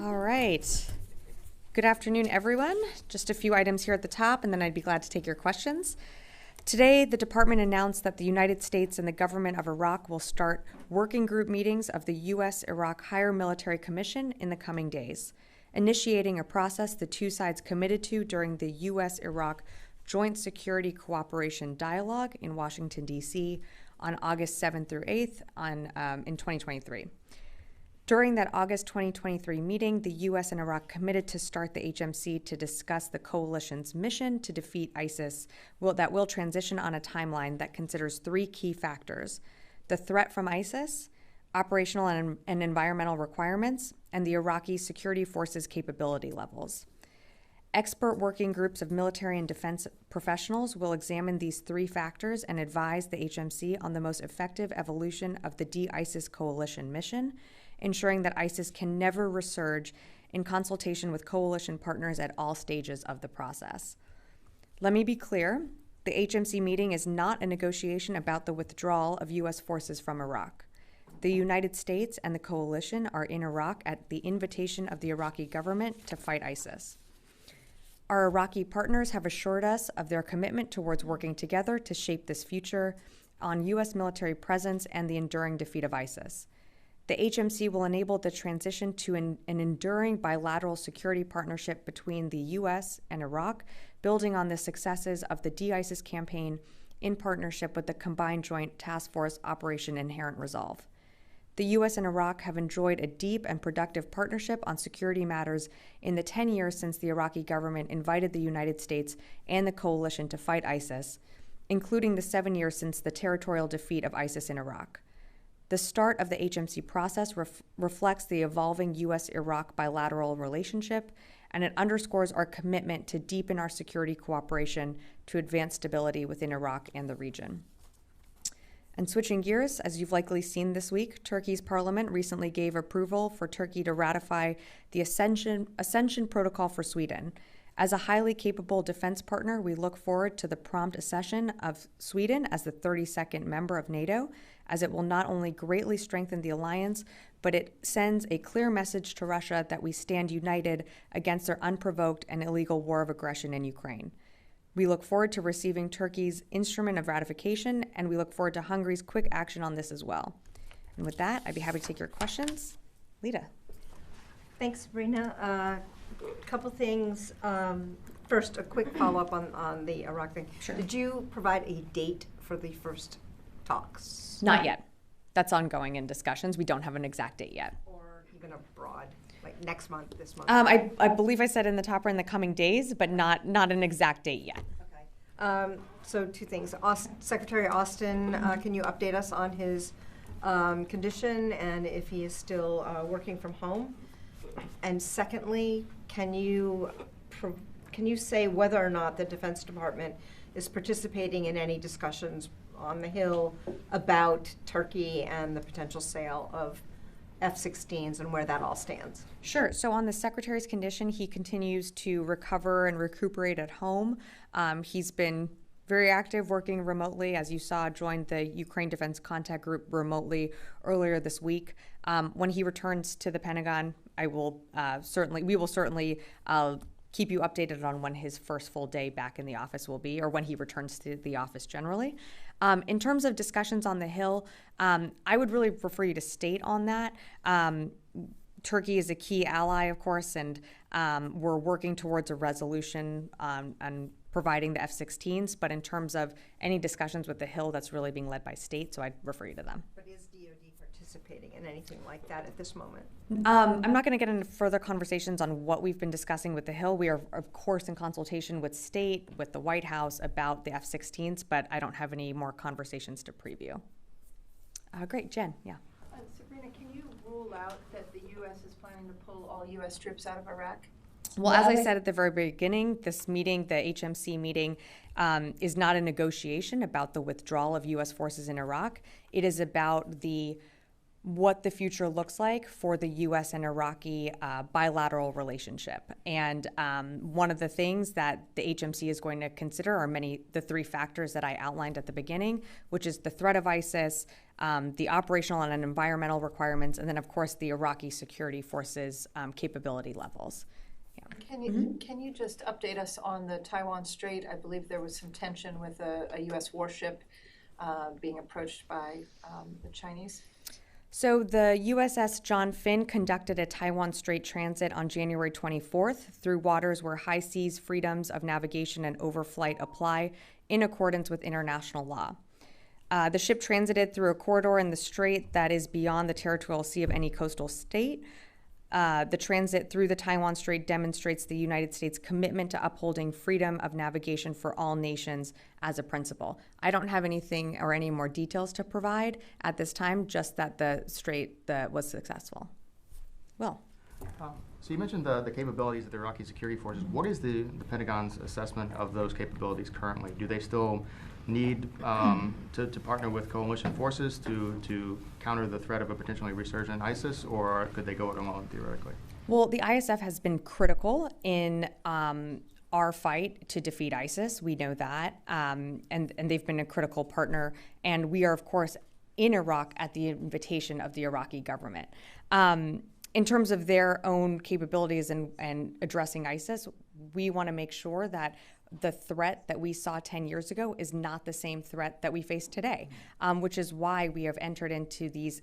All right. Good afternoon, everyone. Just a few items here at the top, and then I'd be glad to take your questions. Today, the department announced that the United States and the government of Iraq will start working group meetings of the U.S.-Iraq Higher Military Commission in the coming days, initiating a process the two sides committed to during the U.S.-Iraq Joint Security Cooperation Dialogue in Washington, D.C. on August 7th through 8th in 2023. During that August 2023 meeting, the U.S. and Iraq committed to start the HMC to discuss the coalition's mission to defeat ISIS that will transition on a timeline that considers three key factors: the threat from ISIS, operational and environmental requirements, and the Iraqi security forces' capability levels. Expert working groups of military and defense professionals will examine these three factors and advise the HMC on the most effective evolution of the de-ISIS coalition mission, ensuring that ISIS can never resurge, in consultation with coalition partners at all stages of the process. Let me be clear, the HMC meeting is not a negotiation about the withdrawal of U.S. forces from Iraq. The United States and the coalition are in Iraq at the invitation of the Iraqi government to fight ISIS. Our Iraqi partners have assured us of their commitment towards working together to shape this future on U.S. military presence and the enduring defeat of ISIS. The HMC will enable the transition to an enduring bilateral security partnership between the U.S. and Iraq, building on the successes of the de-ISIS campaign in partnership with the Combined Joint Task Force Operation Inherent Resolve. The U.S. and Iraq have enjoyed a deep and productive partnership on security matters in the 10 years since the Iraqi government invited the United States and the coalition to fight ISIS, including the 7 years since the territorial defeat of ISIS in Iraq. The start of the HMC process reflects the evolving U.S.-Iraq bilateral relationship, and it underscores our commitment to deepen our security cooperation to advance stability within Iraq and the region. And switching gears, as you've likely seen this week, Turkey's parliament recently gave approval for Turkey to ratify the Accession Protocol for Sweden. As a highly capable defense partner, we look forward to the prompt accession of Sweden as the 32nd member of NATO, as it will not only greatly strengthen the alliance, but it sends a clear message to Russia that we stand united against their unprovoked and illegal war of aggression in Ukraine. We look forward to receiving Turkey's instrument of ratification, and we look forward to Hungary's quick action on this as well. And with that, I'd be happy to take your questions. Lita. Thanks, Sabrina. Couple things. First, a quick follow-up on the Iraq thing. Sure. Did you provide a date for the first talks? Not yet. That's ongoing in discussions. We don't have an exact date yet. Or even abroad, like next month, this month? I believe I said in the top or in the coming days, but not an exact date yet. Okay. So two things. Secretary Austin, can you update us on his condition and if he is still working from home? And secondly, can you say whether or not the Defense Department is participating in any discussions on the Hill about Turkey and the potential sale of F-16s and where that all stands? Sure. So on the Secretary's condition, he continues to recover and recuperate at home. He's been very active working remotely, as you saw, joined the Ukraine Defense Contact Group remotely earlier this week. When he returns to the Pentagon, we will certainly keep you updated on when his first full day back in the office will be, or when he returns to the office generally. In terms of discussions on the Hill, I would really refer you to state on that. Turkey is a key ally, of course, and we're working towards a resolution on providing the F-16s. But in terms of any discussions with the Hill, that's really being led by state, so I'd refer you to them. But is DoD participating in anything like that at this moment? I'm not going to get into further conversations on what we've been discussing with the Hill. We are, of course, in consultation with state, with the White House about the F-16s, but I don't have any more conversations to preview. Great, Jen, yeah. Sabrina, can you rule out that the U.S. is planning to pull all U.S. troops out of Iraq? Well, as I said at the very beginning, this meeting, the HMC meeting, is not a negotiation about the withdrawal of U.S. forces in Iraq. It is about what the future looks like for the U.S. and Iraqi bilateral relationship. And one of the things that the HMC is going to consider are the three factors that I outlined at the beginning, which is the threat of ISIS, the operational and environmental requirements, and then, of course, the Iraqi security forces capability levels. Can you just update us on the Taiwan Strait? I believe there was some tension with a U.S. warship being approached by the Chinese. So the USS John Finn conducted a Taiwan Strait transit on January 24th through waters where high seas freedoms of navigation and overflight apply in accordance with international law. The ship transited through a corridor in the strait that is beyond the territorial sea of any coastal state. The transit through the Taiwan Strait demonstrates the United States' commitment to upholding freedom of navigation for all nations as a principle. I don't have anything or any more details to provide at this time, just that the strait was successful. Will. So you mentioned the capabilities of the Iraqi security forces. What is the Pentagon's assessment of those capabilities currently? Do they still need to partner with coalition forces to counter the threat of a potentially resurgent ISIS, or could they go it alone theoretically? Well, the ISF has been critical in our fight to defeat ISIS. We know that, and they've been a critical partner. And we are, of course, in Iraq at the invitation of the Iraqi government. In terms of their own capabilities and addressing ISIS, we want to make sure that the threat that we saw 10 years ago is not the same threat that we face today, which is why we have entered into this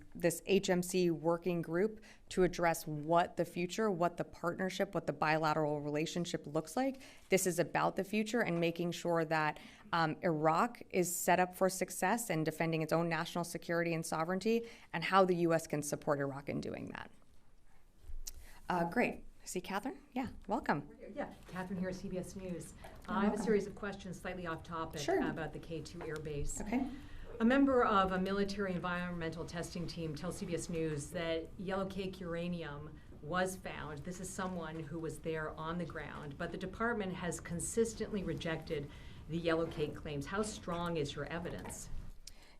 HMC working group to address what the future, what the partnership, what the bilateral relationship looks like. This is about the future and making sure that Iraq is set up for success in defending its own national security and sovereignty, and how the U.S. can support Iraq in doing that. Great. I see Catherine? Yeah, welcome. Yeah, Catherine here, CBS News. I have a series of questions slightly off topic about the K2 Air Base. Okay. A member of a military environmental testing team tells CBS News that yellow cake uranium was found. This is someone who was there on the ground, but the department has consistently rejected the yellow cake claims. How strong is your evidence?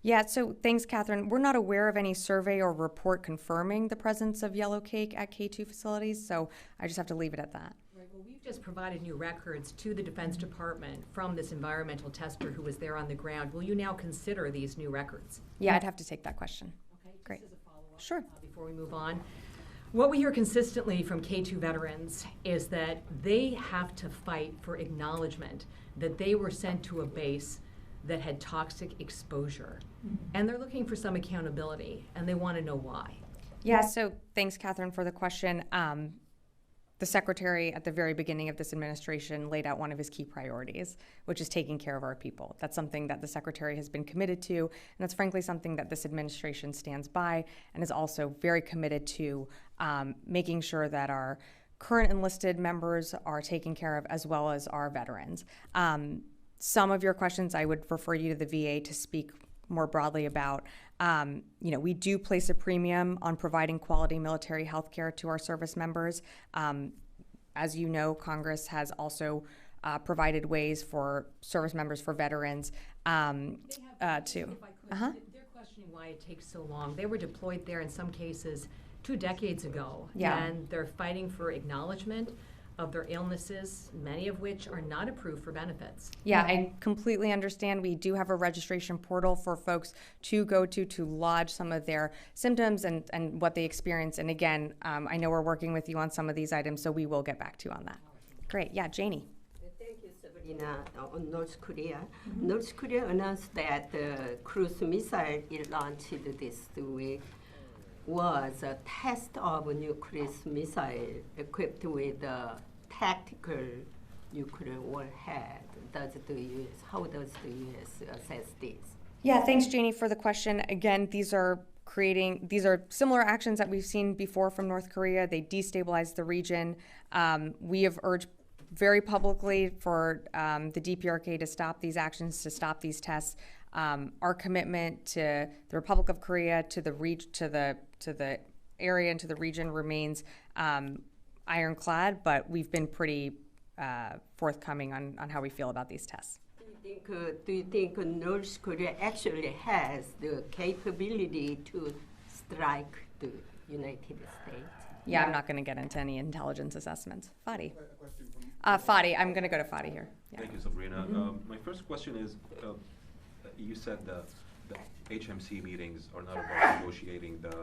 Yeah, so thanks, Catherine. We're not aware of any survey or report confirming the presence of yellow cake at K2 facilities, so I just have to leave it at that. Right, well, we've just provided new records to the Defense Department from this environmental tester who was there on the ground. Will you now consider these new records? Yeah, I'd have to take that question. Okay, Great. Just as a follow-up, Sure. Before we move on. What we hear consistently from K2 veterans is that they have to fight for acknowledgement that they were sent to a base that had toxic exposure. And they're looking for some accountability, and they want to know why. Yeah, so thanks, Catherine, for the question. The Secretary at the very beginning of this administration laid out one of his key priorities, which is taking care of our people. That's something that the Secretary has been committed to, and that's frankly something that this administration stands by and is also very committed to making sure that our current enlisted members are taken care of, as well as our veterans. Some of your questions, I would refer you to the VA to speak more broadly about. We do place a premium on providing quality military health care to our service members. As you know, Congress has also provided ways for service members, for veterans, to. They're questioning why it takes so long. They were deployed there in some cases 2 decades ago, Yeah. and they're fighting for acknowledgement of their illnesses, many of which are not approved for benefits. Yeah, I completely understand. We do have a registration portal for folks to go to lodge some of their symptoms and what they experience. And again, I know we're working with you on some of these items, so we will get back to you on that. Great. Yeah, Janie. Thank you, Sabrina. On North Korea. North Korea announced that the cruise missile it launched this week was a test of a nuclear missile equipped with a tactical nuclear warhead. How does the U.S. assess this? Yeah, thanks, Janie, for the question. Again, these are similar actions that we've seen before from North Korea. They destabilize the region. We have urged very publicly for the DPRK to stop these actions, to stop these tests. Our commitment to the Republic of Korea, to the area and to the region remains ironclad, but we've been pretty forthcoming on how we feel about these tests. Do you think North Korea actually has the capability to strike the United States? Yeah, I'm not going to get into any intelligence assessments. Fadi. Fadi, I'm going to go to Fadi here. Yeah. Thank you, Sabrina. My first question is, you said that the HMC meetings are not about negotiating the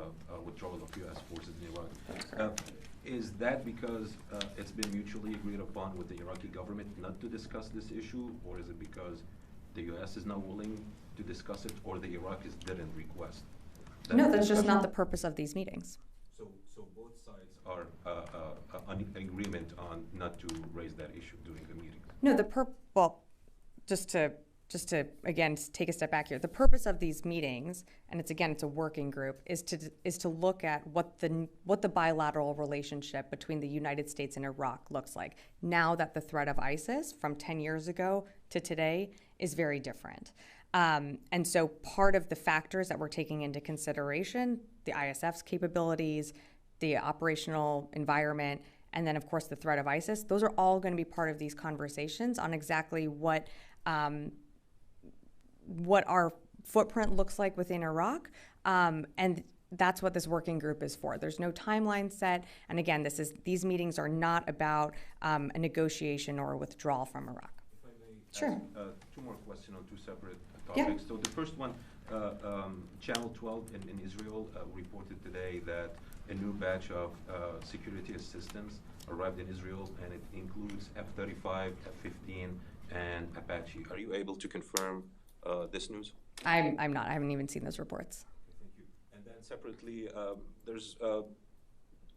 withdrawal of U.S. forces in Iraq. Is that because it's been mutually agreed upon with the Iraqi government not to discuss this issue, or is it because the U.S. is not willing to discuss it, or the Iraqis didn't request? No, that's just not the purpose of these meetings. So both sides are in agreement on not to raise that issue during the meeting? No, well, just to again take a step back here, the purpose of these meetings, and it's a working group, is to look at what the bilateral relationship between the United States and Iraq looks like now that the threat of ISIS from 10 years ago to today is very different. And so part of the factors that we're taking into consideration, the ISF's capabilities, the operational environment, and then of course the threat of ISIS, those are all going to be part of these conversations on exactly what our footprint looks like within Iraq, and that's what this working group is for. There's no timeline set, and again, these meetings are not about a negotiation or a withdrawal from Iraq. If I may Sure. ask, two more questions on two separate Yeah. topics. So the first one, Channel 12 in Israel reported today that a new batch of security assistance arrived in Israel, and it includes F-35, F-15, and Apache. Are you able to confirm this news? I'm not. I haven't even seen those reports. Thank you. And then separately, there's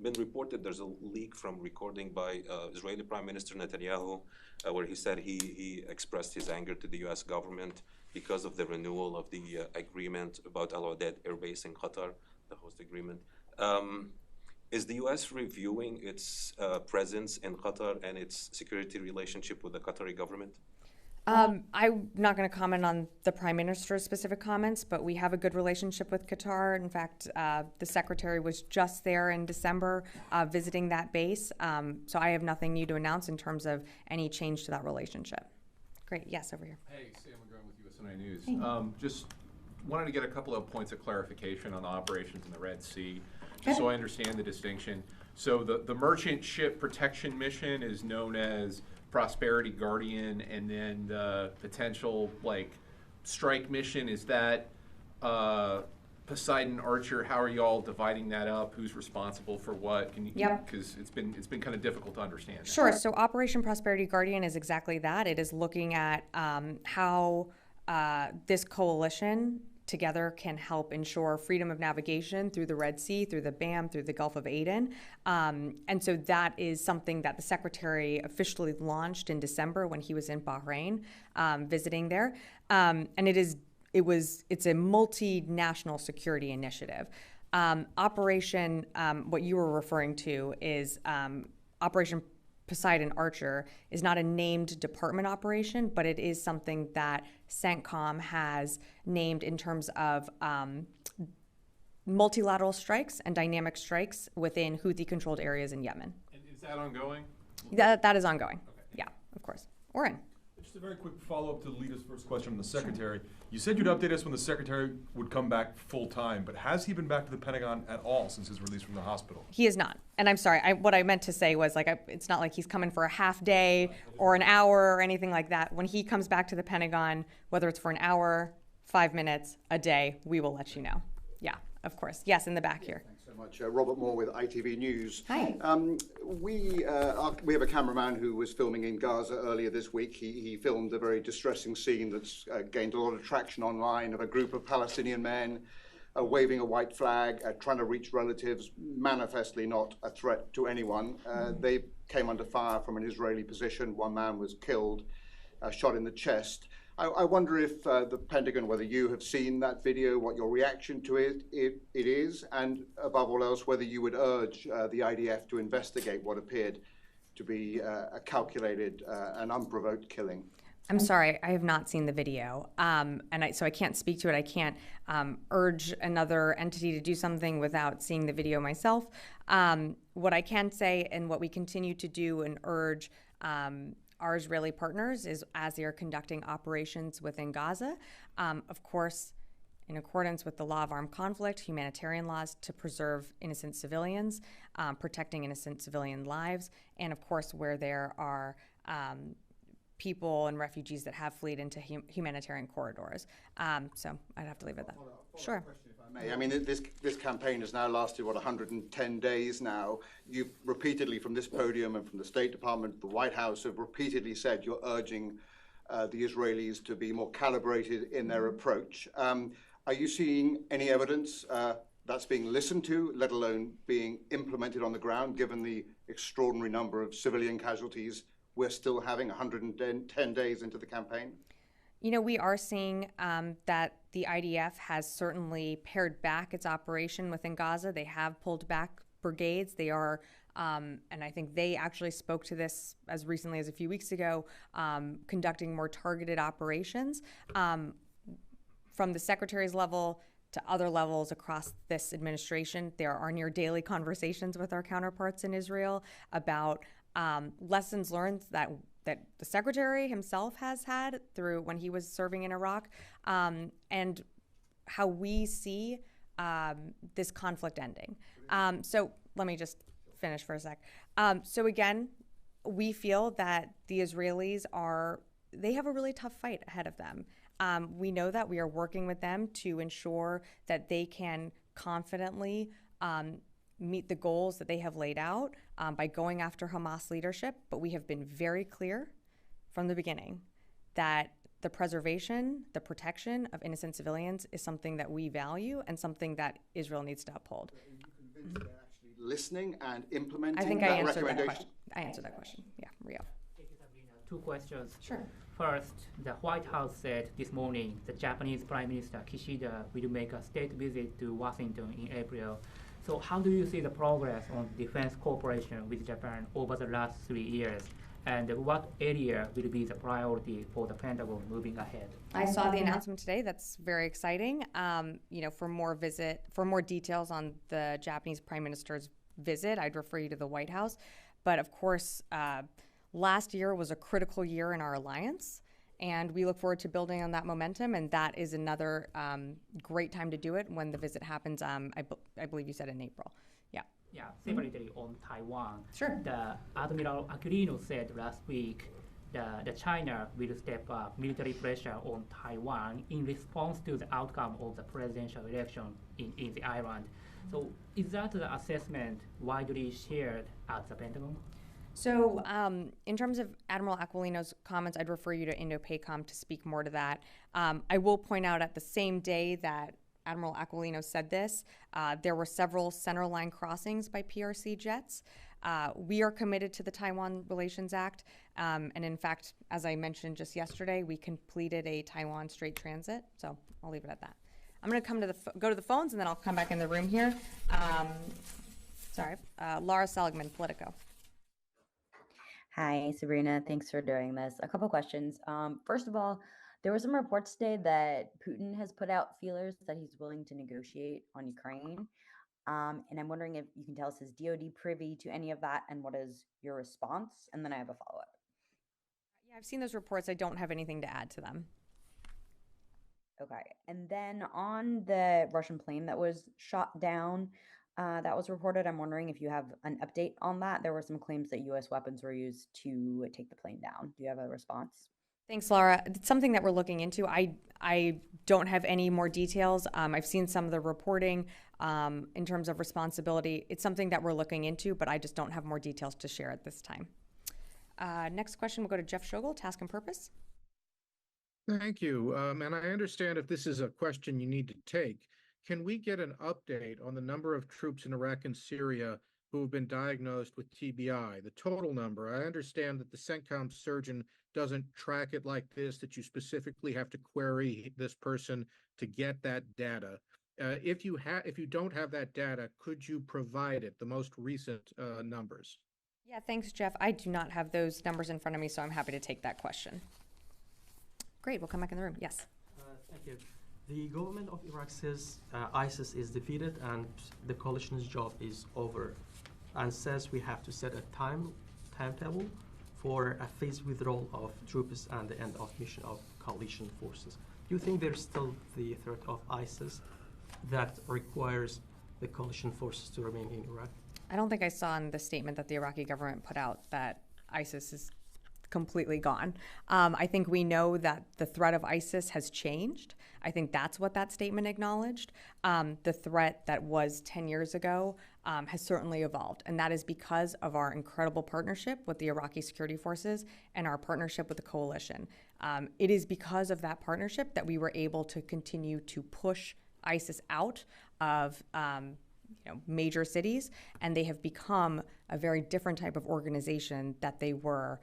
been reported there's a leak from recording by Israeli Prime Minister Netanyahu, where he said he expressed his anger to the U.S. government because of the renewal of the agreement about Al Udeid Air Base in Qatar, the host agreement. Is the U.S. reviewing its presence in Qatar and its security relationship with the Qatari government? I'm not going to comment on the Prime Minister's specific comments, but we have a good relationship with Qatar. In fact, the Secretary was just there in December visiting that base. So I have nothing new to announce in terms of any change to that relationship. Great. Yes, over here. Hey, Sam McGrath with USNI News. Just wanted to get a couple of points of clarification on the operations in the Red Sea, just so I understand the distinction. So the merchant ship protection mission is known as Prosperity Guardian, and then the potential strike mission, is that Poseidon Archer? How are you all dividing that up? Who's responsible for what? Can you? Yep. Because it's been kind of difficult to understand. Sure. So Operation Prosperity Guardian is exactly that. It is looking at how this coalition together can help ensure freedom of navigation through the Red Sea, through the BAM, through the Gulf of Aden. And so that is something that the Secretary officially launched in December when he was in Bahrain visiting there. And it's a multinational security initiative. Operation, what you were referring to is Operation Poseidon Archer is not a named department operation, but it is something that CENTCOM has named in terms of multilateral strikes and dynamic strikes within Houthi-controlled areas in Yemen. And is that ongoing? That is ongoing. Okay. Yeah, of course. Oren. Just a very quick follow-up to Lita's first question from the Secretary. You said you'd update us when the Secretary would come back full-time, but has he been back to the Pentagon at all since his release from the hospital? He is not. And I'm sorry, what I meant to say was it's not like he's coming for a half day or an hour or anything like that. When he comes back to the Pentagon, whether it's for an hour, 5 minutes, a day, we will let you know. Yeah, of course. Yes, in the back here. Thanks so much. Robert Moore with ITV News. Hi. We have a cameraman who was filming in Gaza earlier this week. He filmed a very distressing scene that's gained a lot of traction online of a group of Palestinian men waving a white flag, trying to reach relatives, manifestly not a threat to anyone. They came under fire from an Israeli position. One man was killed, shot in the chest. I wonder if the Pentagon, whether you have seen that video, what your reaction to it is, and above all else, whether you would urge the IDF to investigate what appeared to be a calculated and unprovoked killing. I'm sorry, I have not seen the video, so I can't speak to it. I can't urge another entity to do something without seeing the video myself. What I can say, and what we continue to do and urge our Israeli partners, is as they are conducting operations within Gaza, of course, in accordance with the law of armed conflict, humanitarian laws, to preserve innocent civilians, protecting innocent civilian lives, and of course where there are people and refugees that have fled into humanitarian corridors. So I'd have to leave it at that. Sure. Question, if I may. I mean, this campaign has now lasted, 110 days now. You've repeatedly, from this podium and from the State Department, the White House, have repeatedly said you're urging the Israelis to be more calibrated in their approach. Are you seeing any evidence that's being listened to, let alone being implemented on the ground, given the extraordinary number of civilian casualties we're still having 110 days into the campaign? You know, we are seeing that the IDF has certainly pared back its operation within Gaza. They have pulled back brigades. They are, and I think they actually spoke to this as recently as a few weeks ago, conducting more targeted operations. From the secretary's level to other levels across this administration, there are near daily conversations with our counterparts in Israel about lessons learned that the secretary himself has had through when he was serving in Iraq, and how we see this conflict ending. So let me just finish for a sec. So again, we feel that the Israelis they have a really tough fight ahead of them. We know that we are working with them to ensure that they can confidently meet the goals that they have laid out by going after Hamas leadership. But we have been very clear from the beginning that the preservation, the protection of innocent civilians is something that we value and something that Israel needs to uphold. Are you convinced they're actually listening and implementing I think that I answered that recommendation? question. I answered that question. Yeah, Rio. Thank you, Sabrina. Two questions. Sure. First, the White House said this morning the Japanese Prime Minister Kishida will make a state visit to Washington in April. So how do you see the progress on defense cooperation with Japan over the last 3 years? And what area will be the priority for the Pentagon moving ahead? I saw the announcement today. That's very exciting. For more details on the Japanese Prime Minister's visit, I'd refer you to the White House. But of course, last year was a critical year in our alliance, and we look forward to building on that momentum. And that is another great time to do it when the visit happens. I believe you said in April. Yeah. Yeah, separately on Taiwan. Sure. The Admiral Aquilino said last week that China will step up military pressure on Taiwan in response to the outcome of the presidential election in the island. So is that the assessment widely shared at the Pentagon? So in terms of Admiral Aquilino's comments, I'd refer you to Indo-Pacific to speak more to that. I will point out at the same day that Admiral Aquilino said this, there were several centerline crossings by PRC jets. We are committed to the Taiwan Relations Act. And in fact, as I mentioned just yesterday, we completed a Taiwan Strait transit. So I'll leave it at that. I'm going to go to the phones, and then I'll come back in the room here. Laura Seligman, Politico. Hi, Sabrina. Thanks for doing this. A couple questions. First of all, there were some reports today that Putin has put out feelers that he's willing to negotiate on Ukraine. And I'm wondering if you can tell us, is DOD privy to any of that, and what is your response? And then I have a follow-up. Yeah, I've seen those reports. I don't have anything to add to them. Okay. And then on the Russian plane that was shot down, that was reported, I'm wondering if you have an update on that. There were some claims that U.S. weapons were used to take the plane down. Do you have a response? Thanks, Laura. It's something that we're looking into. I don't have any more details. I've seen some of the reporting in terms of responsibility. It's something that we're looking into, but I just don't have more details to share at this time. Next question, we'll go to Jeff Schogel, Task and Purpose. Thank you. And I understand if this is a question you need to take, can we get an update on the number of troops in Iraq and Syria who have been diagnosed with TBI, the total number? I understand that the CENTCOM surgeon doesn't track it like this, that you specifically have to query this person to get that data. If you don't have that data, could you provide it, the most recent numbers? Yeah, thanks, Jeff. I do not have those numbers in front of me, so I'm happy to take that question. Great, we'll come back in the room. Yes. Thank you. The government of Iraq says ISIS is defeated and the coalition's job is over, and says we have to set a timetable for a phased withdrawal of troops and the end of mission of coalition forces. Do you think there's still the threat of ISIS that requires the coalition forces to remain in Iraq? I don't think I saw in the statement that the Iraqi government put out that ISIS is completely gone. I think we know that the threat of ISIS has changed. I think that's what that statement acknowledged. The threat that was 10 years ago has certainly evolved, and that is because of our incredible partnership with the Iraqi security forces and our partnership with the coalition. It is because of that partnership that we were able to continue to push ISIS out of major cities, and they have become a very different type of organization that they were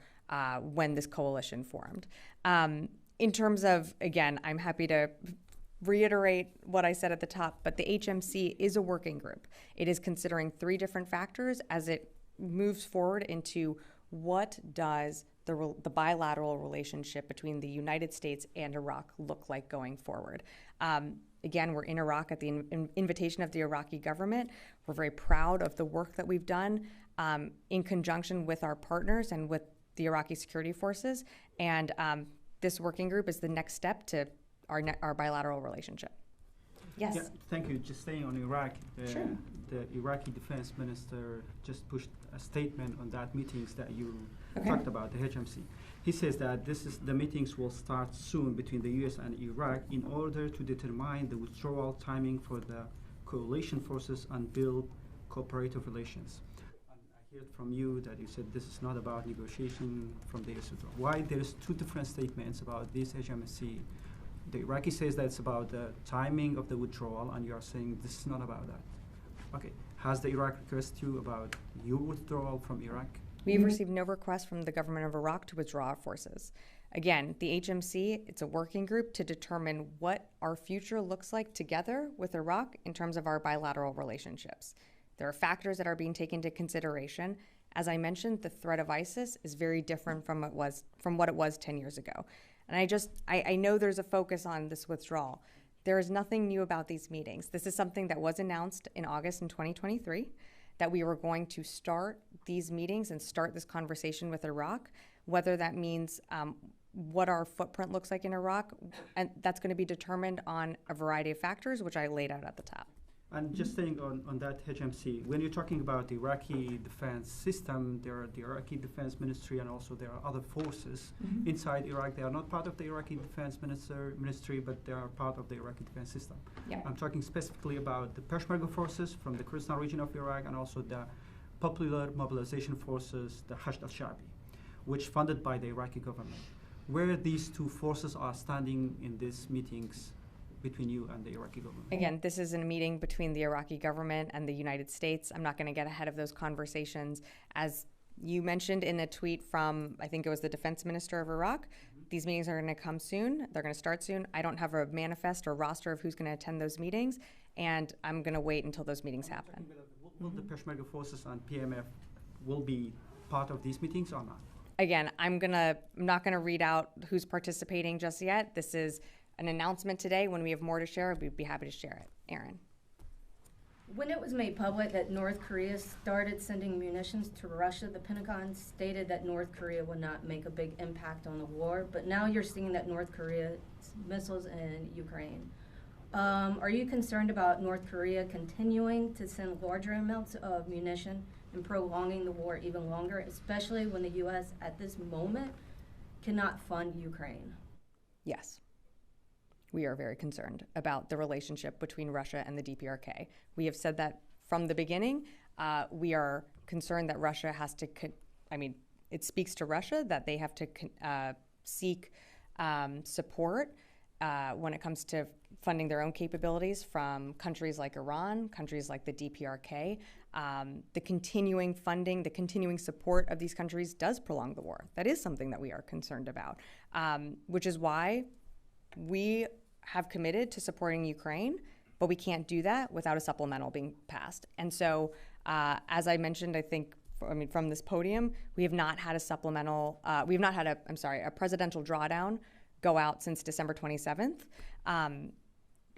when this coalition formed. In terms of, again, I'm happy to reiterate what I said at the top, but the HMC is a working group. It is considering 3 different factors as it moves forward into what does the bilateral relationship between the United States and Iraq look like going forward. Again, we're in Iraq at the invitation of the Iraqi government. We're very proud of the work that we've done in conjunction with our partners and with the Iraqi security forces. And this working group is the next step to our bilateral relationship. Yes. Yeah, thank you. Just staying on Iraq, Sure. The Iraqi defense minister just pushed a statement on that meetings that you Okay. talked about, the HMC. He says that the meetings will start soon between the U.S. and Iraq in order to determine the withdrawal timing for the coalition forces and build cooperative relations. And I heard from you that you said this is not about negotiation from the U.S. withdrawal. Why there's 2 different statements about this HMC? The Iraqi says that it's about the timing of the withdrawal, and you are saying this is not about that. Okay. Has the Iraq requested you about your withdrawal from Iraq? We've received no request from the government of Iraq to withdraw our forces. Again, the HMC, it's a working group to determine what our future looks like together with Iraq in terms of our bilateral relationships. There are factors that are being taken into consideration. As I mentioned, the threat of ISIS is very different from what it was 10 years ago. And I know there's a focus on this withdrawal. There is nothing new about these meetings. This is something that was announced in August in 2023, that we were going to start these meetings and start this conversation with Iraq, whether that means what our footprint looks like in Iraq, and that's going to be determined on a variety of factors, which I laid out at the top. And just staying on that HMC, when you're talking about the Iraqi defense system, there are the Iraqi Defense Ministry and also there are other forces inside Iraq. They are not part of the Iraqi Defense Ministry, but they are part of the Iraqi defense system. Yeah. I'm talking specifically about the Peshmerga forces from the Kurdistan region of Iraq and also the Popular Mobilization Forces, the Hashd al-Shabi, which funded by the Iraqi government. Where these 2 forces are standing in these meetings between you and the Iraqi government? Again, this is a meeting between the Iraqi government and the United States. I'm not going to get ahead of those conversations. As you mentioned in a tweet from, I think it was the defense minister of Iraq, these meetings are going to come soon. They're going to start soon. I don't have a manifest or roster of who's going to attend those meetings, and I'm going to wait until those meetings happen. Will the Peshmerga forces and PMF will be part of these meetings or not? Again, I'm not going to read out who's participating just yet. This is an announcement today. When we have more to share, we'd be happy to share it. Aaron. When it was made public that North Korea started sending munitions to Russia, the Pentagon stated that North Korea would not make a big impact on the war, but now you're seeing that North Korea's missiles in Ukraine. Are you concerned about North Korea continuing to send larger amounts of munition and prolonging the war even longer, especially when the U.S. at this moment cannot fund Ukraine? Yes. We are very concerned about the relationship between Russia and the DPRK. We have said that from the beginning. We are concerned that Russia has to, it speaks to Russia that they have to seek support when it comes to funding their own capabilities from countries like Iran, countries like the DPRK. The continuing funding, the continuing support of these countries does prolong the war. That is something that we are concerned about, which is why we have committed to supporting Ukraine, but we can't do that without a supplemental being passed. And so, as I mentioned, from this podium, we have not had a supplemental, we have not had a presidential drawdown go out since December 27th.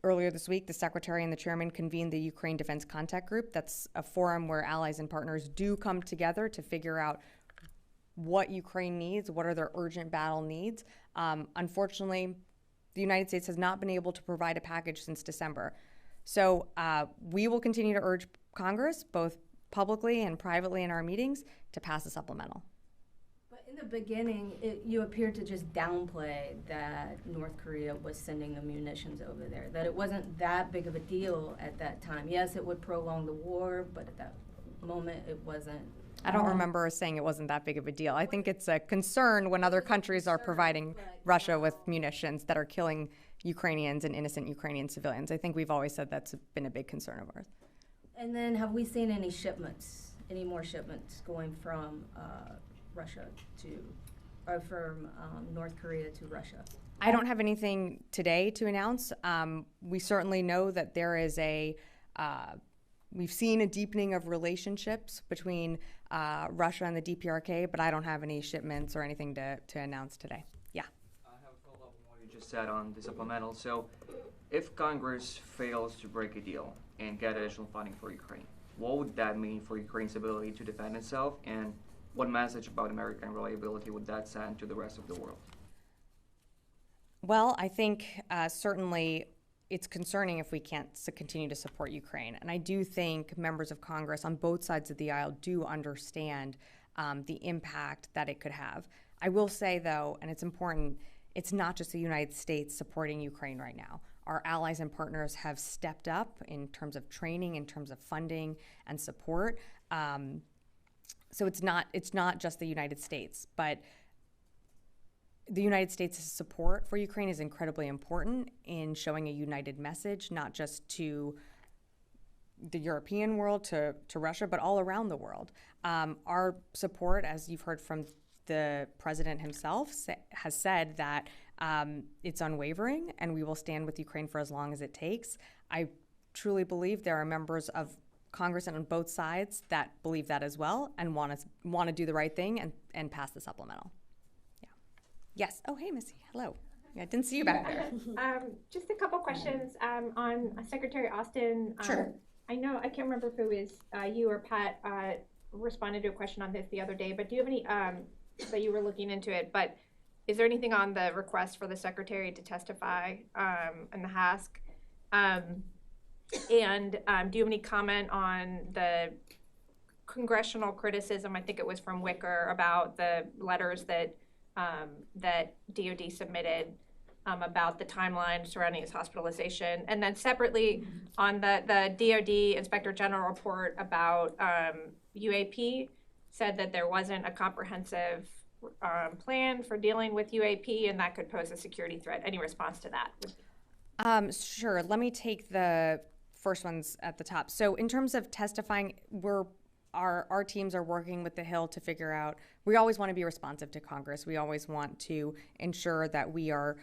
Earlier this week, the Secretary and the Chairman convened the Ukraine Defense Contact Group. That's a forum where allies and partners do come together to figure out what Ukraine needs, what are their urgent battle needs. Unfortunately, the United States has not been able to provide a package since December. So we will continue to urge Congress, both publicly and privately in our meetings, to pass a supplemental. But In the beginning, you appeared to just downplay that North Korea was sending the munitions over there, that it wasn't that big of a deal at that time. Yes, it would prolong the war, but at that moment, it wasn't. I don't remember saying it wasn't that big of a deal. I think it's a concern when other countries are providing Russia with munitions that are killing Ukrainians and innocent Ukrainian civilians. I think we've always said that's been a big concern of ours. And then have we seen any more shipments going from Russia or from North Korea to Russia? I don't have anything today to announce. We certainly know that there is we've seen a deepening of relationships between Russia and the DPRK, but I don't have any shipments or anything to announce today. Yeah. I have a follow-up on what you just said on the supplemental. So if Congress fails to break a deal and get additional funding for Ukraine, what would that mean for Ukraine's ability to defend itself, and what message about American reliability would that send to the rest of the world? Well, I think certainly it's concerning if we can't continue to support Ukraine. And I do think members of Congress on both sides of the aisle do understand the impact that it could have. I will say, though, and it's important, it's not just the United States supporting Ukraine right now. Our allies and partners have stepped up in terms of training, in terms of funding and support. So it's not just the United States, but the United States' support for Ukraine is incredibly important in showing a united message, not just to the European world, to Russia, but all around the world. Our support, as you've heard from the president himself, has said that it's unwavering, and we will stand with Ukraine for as long as it takes. I truly believe there are members of Congress and on both sides that believe that as well and want to do the right thing and pass the supplemental. Yeah. Yes. Oh, hey, Missy. Hello. Yeah, I didn't see you back there. Just a couple questions on Secretary Austin. Sure. I know, I can't remember if it was you or Pat responded to a question on this the other day, but do you have any, that you were looking into it, but is there anything on the request for the Secretary to testify in the HASC? And do you have any comment on the congressional criticism, I think it was from Wicker, about the letters that that DOD submitted about the timeline surrounding his hospitalization? And then separately on the DOD Inspector General report about UAP, said that there wasn't a comprehensive plan for dealing with UAP and that could pose a security threat. Any response to that? Sure. Let me take the first ones at the top. So in terms of testifying, our teams are working with the Hill to figure out, we always want to be responsive to Congress. We always want to ensure that we are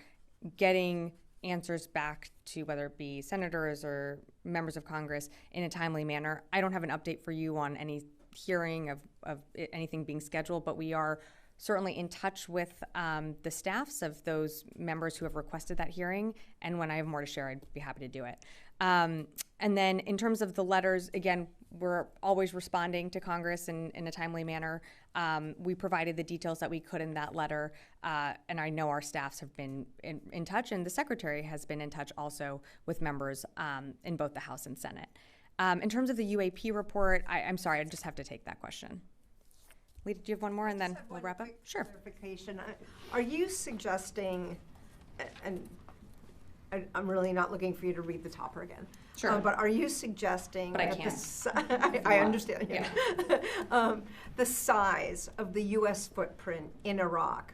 getting answers back to whether it be senators or members of Congress in a timely manner. I don't have an update for you on any hearing of anything being scheduled, but we are certainly in touch with the staffs of those members who have requested that hearing. And when I have more to share, I'd be happy to do it. And then in terms of the letters, again, we're always responding to Congress in a timely manner. We provided the details that we could in that letter, and I know our staffs have been in touch, and the Secretary has been in touch also with members in both the House and Senate. In terms of the UAP report, I'm sorry, I just have to take that question. Lita, do you have one more, and then we'll wrap up? Sure. Clarification. Are you suggesting, and I'm really not looking for you to read the topper again. Sure. But are you suggesting but I that can. I understand. Yeah. The size of the U.S. footprint in Iraq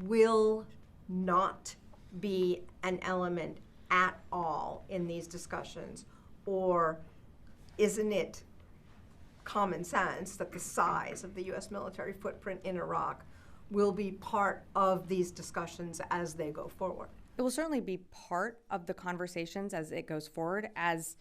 will not be an element at all in these discussions, or isn't it common sense that the size of the U.S. military footprint in Iraq will be part of these discussions as they go forward? It will certainly be part of the conversations as it goes forward, as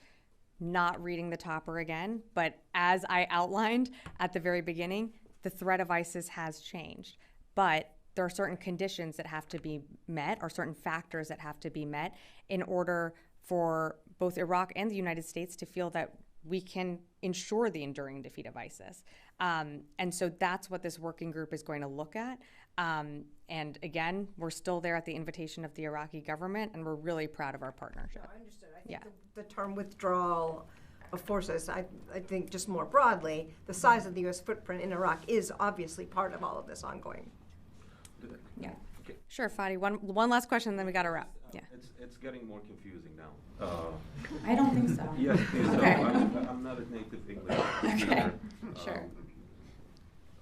not reading the topper again, but as I outlined at the very beginning, the threat of ISIS has changed. But there are certain conditions that have to be met, or certain factors that have to be met in order for both Iraq and the United States to feel that we can ensure the enduring defeat of ISIS. And so that's what this working group is going to look at. And again, we're still there at the invitation of the Iraqi government, and we're really proud of our partnership. No, I understood. I think the term withdrawal of forces. I think just more broadly, the size of the U.S. footprint in Iraq is obviously part of all of this ongoing. Yeah. Sure, Fadi. One last question, and then we got to wrap. Yeah. It's getting more confusing now. I don't think so. Yes, Okay. I'm not a native English speaker. Okay. Sure.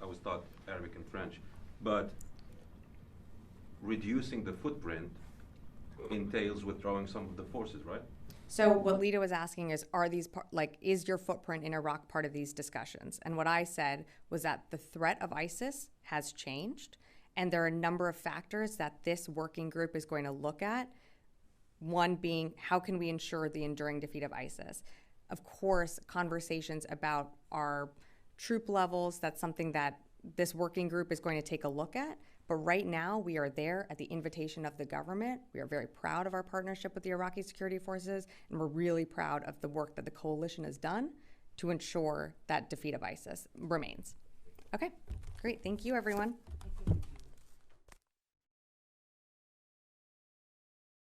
I was taught Arabic and French, but reducing the footprint entails withdrawing some of the forces, right? So what Lita was asking is, are these is your footprint in Iraq part of these discussions? And what I said was that the threat of ISIS has changed, and there are a number of factors that this working group is going to look at. One being, how can we ensure the enduring defeat of ISIS? Of course, conversations about our troop levels, that's something that this working group is going to take a look at. But right now, we are there at the invitation of the government. We are very proud of our partnership with the Iraqi security forces, and we're really proud of the work that the coalition has done to ensure that defeat of ISIS remains. Okay, great. Thank you, everyone.